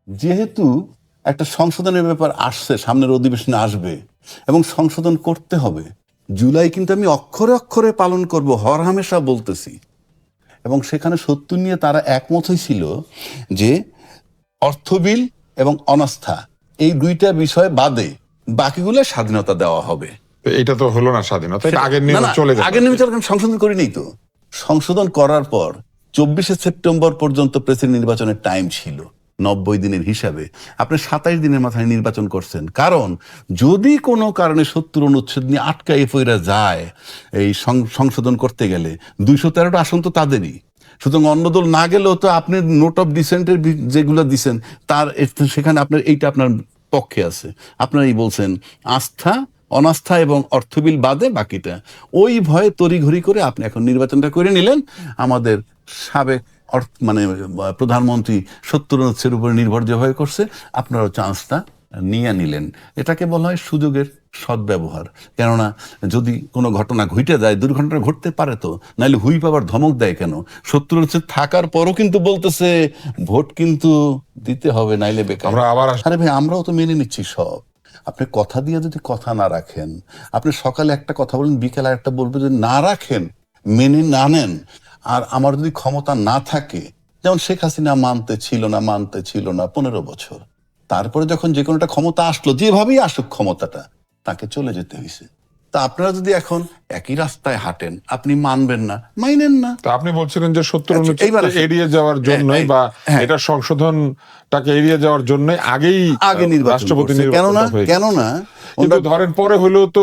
যেহেতু একটা সংশোধনের ব্যাপার আসছে, সামনের অধিবেশনে আসবে এবং সংশোধন করতে হবে, জুলাই কিন্তু আমি অক্ষরে অক্ষরে পালন করব, হরহামেশা বলতেছি। এবং সেখানে সত্য নিয়ে তারা একমত হয়েছিল যে অর্থ বিল এবং অনাস্থা এই দুইটা বিষয় বাদে বাকিগুলো স্বাধীনতা দেওয়া হবে। এটা তো হলো না স্বাধীনতা, এটা আগের না, নিয়মে না, চলে যাবে। আগের নিয়মে চলে, সংশোধন করিনি তো। সংশোধন করার পর 24শে সেপ্টেম্বর পর্যন্ত প্রেসিডেন্ট নির্বাচনের টাইম ছিল 90 দিনের হিসাবে। আপনি 27 দিনের মাথায় নির্বাচন করছেন, কারণ যদি কোনো কারণে 70 অনুচ্ছেদ নিয়ে আটকাই পইরা যায় এই সংশোধন করতে গেলে, 213টা আসন তো তাদেরই। সুতরাং অন্য দল না গেলেও তো আপনি নোট অফ ডিসেন্টের যেগুলো দিচ্ছেন তার সেখানে আপনার এইটা আপনার পক্ষে আছে। আপনারাই বলছেন আস্থা, অনাস্থা এবং অর্থবিল বাদে বাকিটা। ওই ভয়ে তড়িঘড়ি করে আপনি এখন নির্বাচনটা করে নিলেন। আমাদের সাবেক মানে প্রধানমন্ত্রী 70 অনুচ্ছেদের উপরে নির্ভর যেভাবে করছে, আপনারাও চান্সটা নিয়ে নিলেন। এটাকে বলা হয় সুযোগের সদ্ব্যবহার। কেননা যদি কোনো ঘটনা ঘটে যায়, দুর্ঘটনা ঘটতে পারে তো, নাইলে হুই পাবার ধমক দেয় কেন? 70 অনুচ্ছেদ থাকার পরও কিন্তু বলতেছে ভোট কিন্তু দিতে হবে, নাইলে বেকার। আরে ভাই, আমরাও তো মেনে নিচ্ছি সব। আপনি কথা দিয়ে যদি কথা না রাখেন, আপনি সকালে একটা কথা বলেন, বিকেলে একটা বলবেন, যদি না রাখেন, মেনে না নেন, আর আমার যদি ক্ষমতা না থাকে, যেমন শেখ হাসিনা মানতে ছিল না 15 বছর, তারপরে যখন যে কোনো একটা ক্ষমতা আসলো, যেভাবেই আসুক ক্ষমতাটা, তাকে চলে যেতে হয়েছে। তা আপনারা যদি এখন একই রাস্তায় হাঁটেন, আপনি মানবেন না, মাইনেন না। তো আপনি বলছিলেন যে 70 অনুচ্ছেদ এড়িয়ে যাওয়ার জন্যই বা এটা সংশোধনটাকে এড়িয়ে যাওয়ার জন্যই আগে রাষ্ট্রপতি নির্বাচন, কেননা কিন্তু ধরেন পরে হলেও তো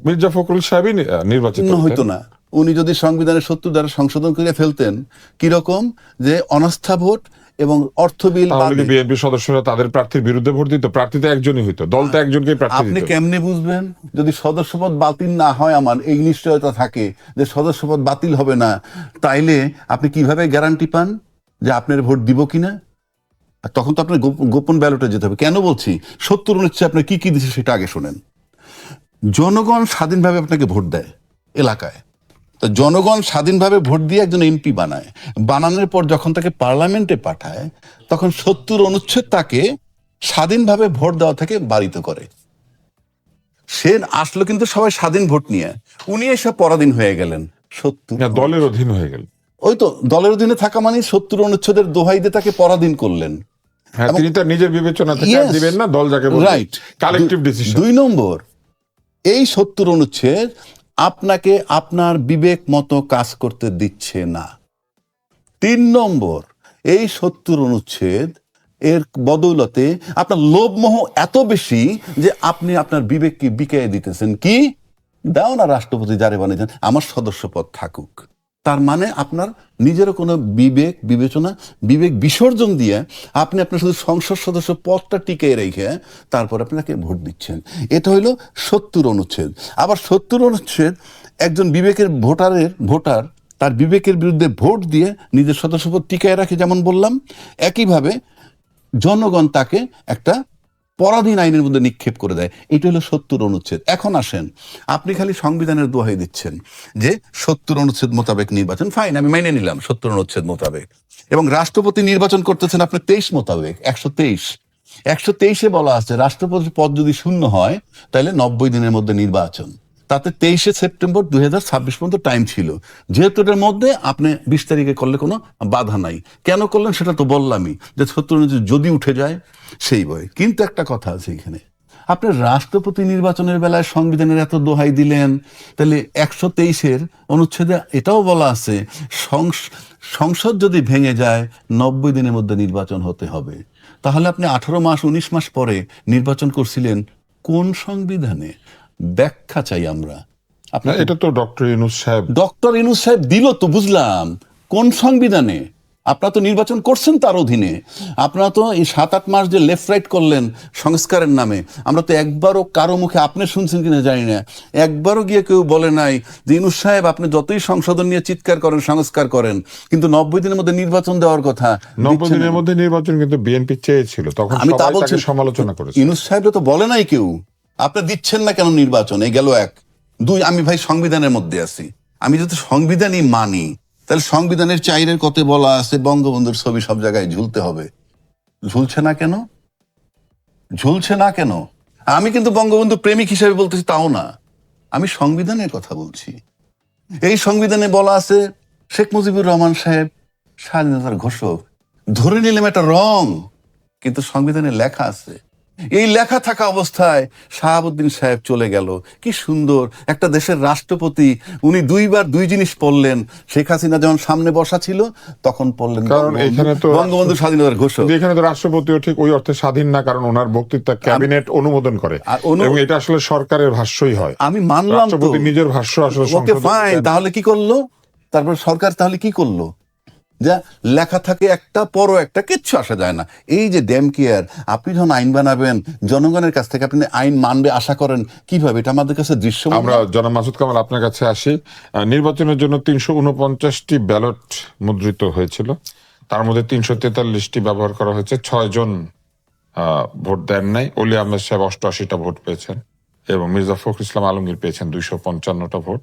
মির্জা ফখরুল সাহেবই নির্বাচিত হইতো না। উনি যদি সংবিধানের 70 দ্বারা সংশোধন করে ফেলতেন, কিরকম যে অনাস্থা ভোট এবং অর্থ বিল, বিএনপি সদস্যরা তাদের প্রার্থীর বিরুদ্ধে ভোট দিত, প্রার্থী তো একজনই হইতো, দল তো একজনকেই প্রার্থী দিত। আপনি কেমনে বুঝবেন যদি সদস্যপদ বাতিল না হয়? আমার এই নিশ্চয়তা থাকে যে সদস্যপদ বাতিল হবে না, তাইলে আপনি কিভাবে গ্যারান্টি পান যে আপনার ভোট দিব কিনা? তখন তো আপনার গোপন ব্যালটে যেতে হবে। কেন বলছি 70 অনুচ্ছেদ আপনি কি কি দিচ্ছে সেটা আগে শোনেন। জনগণ স্বাধীনভাবে আপনাকে ভোট দেয় এলাকায়, তো জনগণ স্বাধীনভাবে ভোট দিয়ে একজন এমপি বানায়। বানানোর পর যখন তাকে পার্লামেন্টে পাঠায়, তখন 70 অনুচ্ছেদ তাকে স্বাধীনভাবে ভোট দেওয়া থেকে বারিত করে। সে আসলো কিন্তু সবাই স্বাধীন ভোট নিয়ে, উনি এসব পরাধীন হয়ে গেলেন। 70 দলের অধীন হয়ে গেল। ওই তো দলের অধীনে থাকা মানে 70 অনুচ্ছেদের দোহাই দিয়ে তাকে পরাধীন করলেন। হ্যাঁ, তিনি তার নিজের বিবেচনা থেকে দিবেন না, দল যাকে বলে, রাইট, কালেকটিভ ডিসিশন। 2 নম্বর, এই 70 অনুচ্ছেদ আপনাকে আপনার বিবেক মতো কাজ করতে দিচ্ছে না। 3 নম্বর, এই 70 অনুচ্ছেদ এর বদৌলতে আপনার লোভমোহ এত বেশি যে আপনি আপনার বিবেককে বিকিয়ে দিতেছেন। কি দাও না, রাষ্ট্রপতি যারে বানিয়েছেন আমার সদস্যপদ থাকুক। তার মানে আপনার নিজেরও কোনো বিবেক বিবেচনা, বিবেক বিসর্জন দিয়ে আপনি আপনার শুধু সংসদ সদস্য পদটা টিকে রেখে তারপর আপনাকে ভোট দিচ্ছেন। এটা হইল 70 অনুচ্ছেদ। আবার 70 অনুচ্ছেদ একজন বিবেকের ভোটার তার বিবেকের বিরুদ্ধে ভোট দিয়ে নিজের সদস্যপদ টিকায় রাখে, যেমন বললাম। একইভাবে জনগণ তাকে একটা পরাধীন আইনের মধ্যে নিক্ষেপ করে দেয়। এটা হলো 70 অনুচ্ছেদ। এখন আসেন, আপনি খালি সংবিধানের দোহাই দিচ্ছেন যে 70 অনুচ্ছেদ মোতাবেক নির্বাচন, ফাইন, আমি মেনে নিলাম 70 অনুচ্ছেদ মোতাবেক, এবং রাষ্ট্রপতি নির্বাচন করতেছেন আপনি 23 মোতাবেক। 123-এ বলা আছে রাষ্ট্রপতির পদ যদি শূন্য হয় তাহলে 90 দিনের মধ্যে নির্বাচন। তাতে 23শে সেপ্টেম্বর 2026 পর্যন্ত টাইম ছিল। যেহেতু এটার মধ্যে আপনি 20 তারিখে করলে কোনো বাধা নাই। কেন করলেন সেটা তো বললামই, যে 70 অনুচ্ছেদ যদি উঠে যায় সেই বই। কিন্তু একটা কথা আছে এখানে, আপনি রাষ্ট্রপতি নির্বাচনের বেলায় সংবিধানের এত দোহাই দিলেন, তাহলে 123-এর অনুচ্ছেদে এটাও বলা আছে সংসদ যদি ভেঙে যায় 90 দিনের মধ্যে নির্বাচন হতে হবে। তাহলে আপনি 18 মাস 19 মাস পরে নির্বাচন করছিলেন কোন সংবিধানে? ব্যাখ্যা চাই আমরা। এটা তো ডক্টর ইউনূস সাহেব দিল তো, বুঝলাম, কোন সংবিধানে? আপনারা তো নির্বাচন করছেন তার অধীনে। আপনারা তো এই 7-8 মাস যে লেফট রাইট করলেন সংস্কারের নামে, আমরা তো একবারও কারো মুখে, আপনি শুনছেন কিনা জানি না, একবারও গিয়ে কেউ বলে নাই যে ইউনূস সাহেব আপনি যতই সংশোধন নিয়ে চিৎকার করেন, সংস্কার করেন, কিন্তু 90 দিনের মধ্যে নির্বাচন দেওয়ার কথা। 90 দিনের মধ্যে নির্বাচন কিন্তু বিএনপি চেয়েছিল, তখন আমি তা বলছি, সমালোচনা করেছি। ইউনূস সাহেব তো বলে নাই কেউ আপনি দিচ্ছেন না কেন নির্বাচন। এই গেল 1। 2, আমি ভাই সংবিধানের মধ্যে আছি, আমি যদি সংবিধানই মানি, তাহলে সংবিধানের 4-এর কত বলা আছে বঙ্গবন্ধুর ছবি সব জায়গায় ঝুলতে হবে। ঝুলছে না কেন? ঝুলছে না কেন? আমি কিন্তু বঙ্গবন্ধু প্রেমিক হিসেবে বলতেছি তাও না, আমি সংবিধানের কথা বলছি। এই সংবিধানে বলা আছে শেখ মুজিবুর রহমান সাহেব স্বাধীনতার ঘোষক। ধরে নিলাম এটা রং, কিন্তু সংবিধানে লেখা আছে। এই লেখা থাকা অবস্থায় শাহাবুদ্দিন সাহেব চলে গেল। কি সুন্দর একটা দেশের রাষ্ট্রপতি, উনি দুইবার দুই জিনিস পড়লেন। শেখ হাসিনা যখন সামনে বসা ছিল তখন পড়লেন কারণ এখানে তো বঙ্গবন্ধু স্বাধীনতার ঘোষক। এখানে তো রাষ্ট্রপতিও ঠিক ওই অর্থে স্বাধীন না, কারণ ওনার বক্তৃতা ক্যাবিনেট অনুমোদন করে, এবং এটা আসলে সরকারের ভাষ্যই হয়। আমি মানলাম তো, রাষ্ট্রপতি নিজের ভাষ্য আসলে ওকে ফাইন, তাহলে কি করলো? তারপর সরকার তাহলে কি করলো? যা লেখা থাকে একটা, পরও একটা, কিচ্ছু আসা যায় না। এই যে ড্যাম কেয়ার, আপনি যখন আইন বানাবেন জনগণের কাছ থেকে আপনি আইন মানবে আশা করেন কিভাবে? এটা আমাদের কাছে দৃশ্য। আমরা জনাব মাসুদ কামাল আপনার কাছে আসি। নির্বাচনের জন্য 349টি ব্যালট মুদ্রিত হয়েছিল, তার মধ্যে 343টি ব্যবহার করা হয়েছে। 6 জন ভোট দেন নাই। অলি আহমেদ সাহেব 88টা ভোট পেয়েছেন এবং মির্জা ফখরুল ইসলাম আলমগীর পেয়েছেন 255টা ভোট।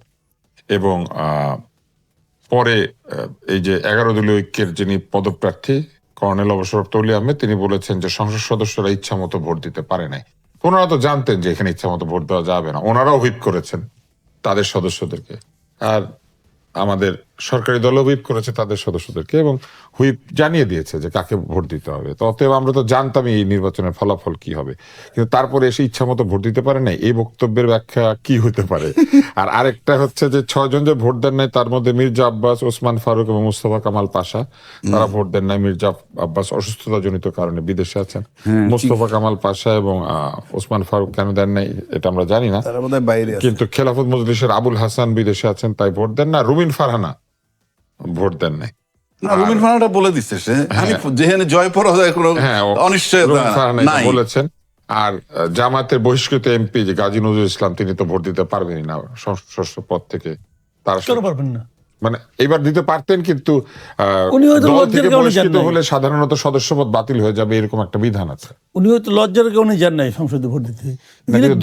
এবং পরে এই যে 11 দলীয় ঐক্যের যিনি পদপ্রার্থী কর্নেল অবসরপ্রাপ্ত অলি আহমেদ, তিনি বলেছেন যে সংসদ সদস্যরা ইচ্ছা মতো ভোট দিতে পারে নাই। ওনারা তো জানতেন যে এখানে ইচ্ছা মতো ভোট দেওয়া যাবে না, ওনারাও হুইপ করেছেন তাদের সদস্যদেরকে, আর আমাদের সরকারি দলও হুইপ করেছে তাদের সদস্যদেরকে, এবং হুইপ জানিয়ে দিয়েছে যে কাকে ভোট দিতে হবে। তো অতএব আমরা তো জানতামই এই নির্বাচনের ফলাফল কি হবে, কিন্তু তারপরে এসে ইচ্ছা মতো ভোট দিতে পারে নাই। এই বক্তব্যের ব্যাখ্যা কি হতে পারে? আর আরেকটা হচ্ছে যে 6 জন যে ভোট দেন নাই তার মধ্যে মির্জা আব্বাস, ওসমান ফারুক এবং মুস্তফা কামাল পাশা, তারা ভোট দেন নাই। মির্জা আব্বাস অসুস্থতা জনিত কারণে বিদেশে আছেন। মুস্তফা কামাল পাশা এবং ওসমান ফারুক কেন দেন নাই এটা আমরা জানি না, কিন্তু খেলাফত মজলিসের আবুল হাসান বিদেশে আছেন, তাই ভোট দেন না। রুমিন ফারহানা ভোট দেন নাই। রুমিন ফারহানা বলে দিচ্ছে সে যেখানে জয় পরাজয় কোনো অনিশ্চয়তা নাই বলেছেন। আর জামাতের বহিষ্কৃত এমপি যে গাজী নজরুল ইসলাম, তিনি তো ভোট দিতে পারবেনই না ষষ্ঠ পদ থেকে। তার পারবেন না মানে এবার দিতে পারতেন, কিন্তু দল থেকে বহিষ্কৃত হলে সাধারণত সদস্যপদ বাতিল হয়ে যাবে, এরকম একটা বিধান আছে। উনি হয়তো লজ্জার কারণে যান নাই সংসদে ভোট দিতে।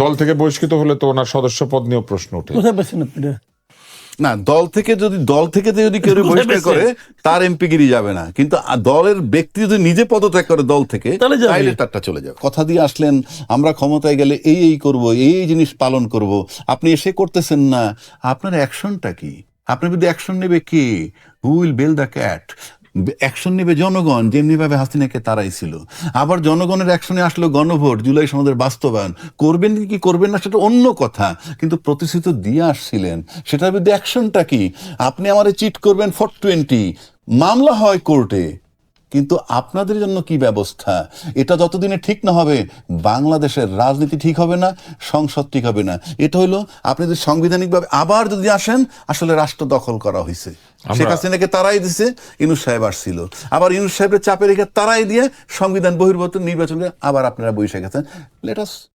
দল থেকে বহিষ্কৃত হলে তো ওনার সদস্যপদ নিয়েও প্রশ্ন ওঠে। কোথায় পাচ্ছেন আপনি? না, দল থেকে যদি কেউ বহিষ্কার করে তার এমপিগিরি যাবে না, কিন্তু দলের ব্যক্তি যদি নিজে পদত্যাগ করে দল থেকে তাহলে তারটা চলে যাবে। কথা দিয়ে আসলেন আমরা ক্ষমতায় গেলে এই করব, এই জিনিস পালন করব, আপনি এসে করতেছেন না। আপনার অ্যাকশনটা কি? আপনার বিরুদ্ধে অ্যাকশন নেবে কে? Who will bell the cat? Action নেবে জনগণ, যেমনি ভাবে হাসিনাকে তাড়াইছিল। আবার জনগণের অ্যাকশনে আসলো গণভোট, জুলাই সনদের বাস্তবায়ন করবেন কি করবেন না সেটা অন্য কথা, কিন্তু প্রতিশ্রুতি দিয়ে আসছিলেন। সেটার বিরুদ্ধে অ্যাকশনটা কি? আপনি আমারে চিট করবেন 420, মামলা হয় কোর্টে, কিন্তু আপনাদের জন্য কি ব্যবস্থা? এটা যতদিনে ঠিক না হবে বাংলাদেশের রাজনীতি ঠিক হবে না, সংসদ ঠিক হবে না। এটা হলো আপনি যদি সাংবিধানিকভাবে আবার যদি আসেন, আসলে রাষ্ট্র দখল করা হয়েছে। শেখ হাসিনাকে তারাই দিছে, ইউনূস সাহেব আসছিল, আবার ইউনূস সাহেবের চাপে রেখে তারাই দিয়ে সংবিধান বহির্ভূত নির্বাচন করে আবার আপনারা বসে গেছেন। Let us